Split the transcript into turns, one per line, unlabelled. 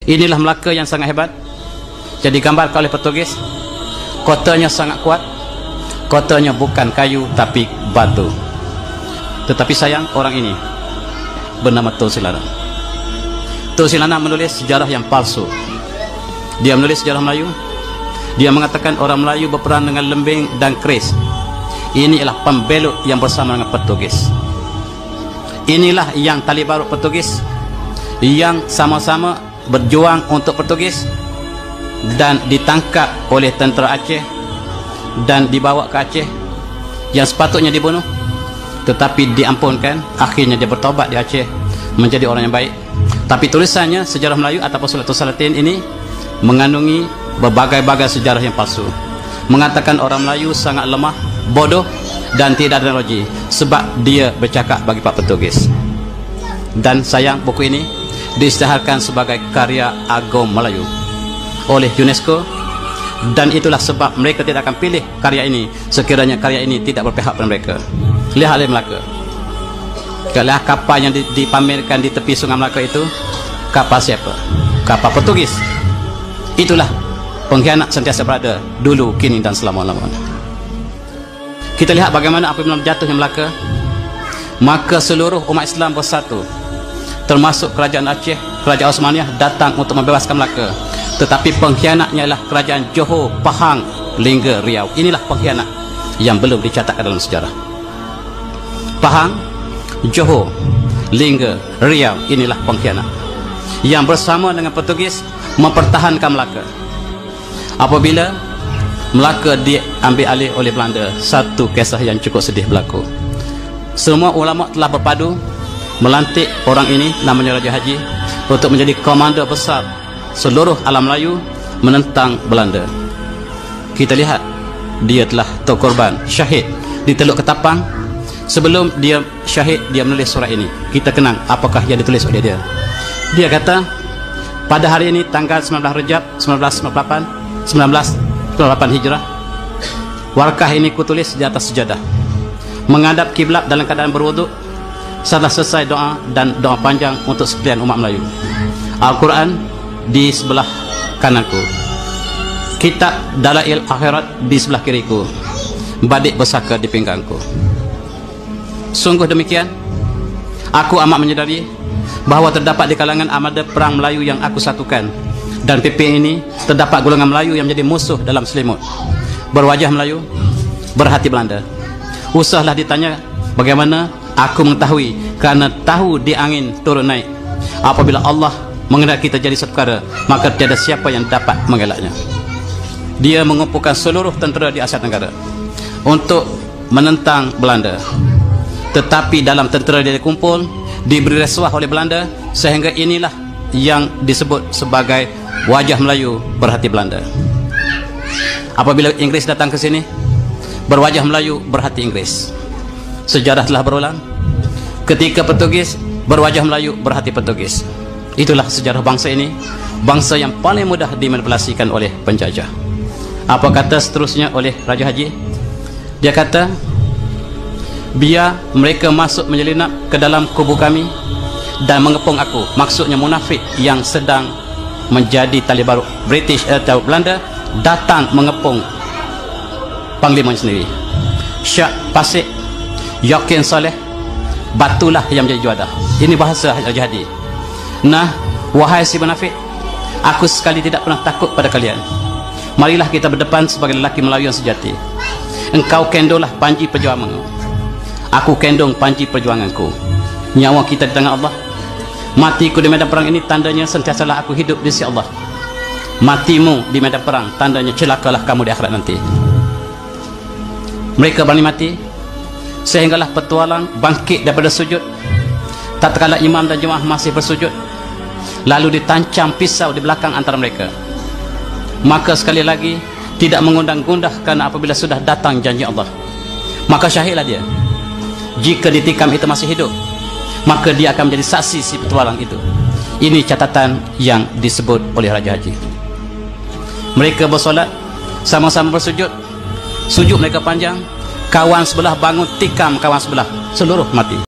Inilah Melaka yang sangat hebat. Jadi digambarkan oleh Portugis. Kotanya sangat kuat. Kotanya bukan kayu tapi batu. Tetapi sayang, orang ini bernama Tun Silana. Tun Silana menulis sejarah yang palsu. Dia menulis sejarah Melayu. Dia mengatakan orang Melayu berperang dengan lembing dan keris. Ini ialah pembelot yang bersama dengan Portugis. Inilah yang tali barut Portugis, yang sama-sama berjuang untuk Portugis dan ditangkap oleh tentera Aceh dan dibawa ke Aceh, yang sepatutnya dibunuh tetapi diampunkan. Akhirnya dia bertobat di Aceh menjadi orang yang baik. Tapi tulisannya sejarah Melayu ataupun Suratul Salatin ini mengandungi berbagai-bagai sejarah yang palsu, mengatakan orang Melayu sangat lemah, bodoh dan tidak ada teknologi sebab dia bercakap bagi Pak Portugis. Dan sayang, buku ini diisytiharkan sebagai karya agung Melayu oleh UNESCO, dan itulah sebab mereka tidak akan pilih karya ini sekiranya karya ini tidak berpihak pada mereka. Lihat oleh Melaka. Kalau kapal yang dipamerkan di tepi Sungai Melaka itu kapal siapa? Kapal Portugis. Itulah pengkhianat sentiasa berada dulu, kini dan selama-lamanya. Kita lihat bagaimana apabila jatuhnya Melaka, maka seluruh umat Islam bersatu, termasuk kerajaan Aceh, kerajaan Osmaniyah datang untuk membebaskan Melaka. Tetapi pengkhianatnya ialah kerajaan Johor, Pahang, Lingga, Riau. Inilah pengkhianat yang belum dicatatkan dalam sejarah. Pahang, Johor, Lingga, Riau, inilah pengkhianat yang bersama dengan Portugis mempertahankan Melaka. Apabila Melaka diambil alih oleh Belanda, satu kisah yang cukup sedih berlaku. Semua ulama telah berpadu melantik orang ini, namanya Raja Haji, untuk menjadi komander besar seluruh alam Melayu menentang Belanda. Kita lihat dia telah terkorban, syahid di Teluk Ketapang. Sebelum dia syahid, dia menulis surat ini. Kita kenang apakah yang ditulis oleh dia. Dia kata, pada hari ini tanggal 19 Rejab 1998 Hijrah, warkah ini kutulis di atas sejadah, menghadap kiblat dalam keadaan berwuduk setelah selesai doa dan doa panjang untuk sekalian umat Melayu. Al-Quran di sebelah kananku, kitab Dalail Akhirat di sebelah kiriku, badik bersaka di pinggangku. Sungguh demikian, aku amat menyadari bahawa terdapat di kalangan armada perang Melayu yang aku satukan, dan PP ini terdapat golongan Melayu yang menjadi musuh dalam selimut, berwajah Melayu, berhati Belanda. Usahlah ditanya bagaimana aku mengetahui, kerana tahu di angin turun naik. Apabila Allah menghendaki terjadi satu perkara, maka tiada siapa yang dapat mengelaknya. Dia mengumpulkan seluruh tentera di Asia Tenggara untuk menentang Belanda. Tetapi dalam tentera dia dikumpul, diberi rasuah oleh Belanda, sehingga inilah yang disebut sebagai wajah Melayu berhati Belanda. Apabila Inggris datang ke sini, berwajah Melayu berhati Inggris. Sejarah telah berulang. Ketika Portugis, berwajah Melayu berhati Portugis. Itulah sejarah bangsa ini, bangsa yang paling mudah dimanipulasikan oleh penjajah. Apa kata seterusnya oleh Raja Haji? Dia kata, biar mereka masuk menyelinap ke dalam kubu kami dan mengepung aku. Maksudnya munafik yang sedang menjadi tali barut British atau Belanda datang mengepung panglima sendiri. Syak Pasik, yakin soleh, batulah yang menjadi juada. Ini bahasa Raja Hadi. Nah, wahai si munafik, aku sekali tidak pernah takut pada kalian. Marilah kita berdepan sebagai lelaki Melayu yang sejati. Engkau kendolah panji perjuanganmu, aku kendong panji perjuanganku. Nyawa kita di tangan Allah. Matiku di medan perang ini tandanya sentiasalah aku hidup di sisi Allah. Matimu di medan perang tandanya celakalah kamu di akhirat nanti. Mereka berani mati sehinggalah petualang bangkit daripada sujud. Tatkala imam dan jemaah masih bersujud, lalu ditancam pisau di belakang antara mereka. Maka sekali lagi tidak mengundang-gundah, karena apabila sudah datang janji Allah, maka syahidlah dia. Jika ditikam itu masih hidup, maka dia akan menjadi saksi si petualang itu. Ini catatan yang disebut oleh Raja Haji. Mereka bersolat, sama-sama bersujud. Sujud mereka panjang. Kawan sebelah bangun tikam kawan sebelah, seluruh mati.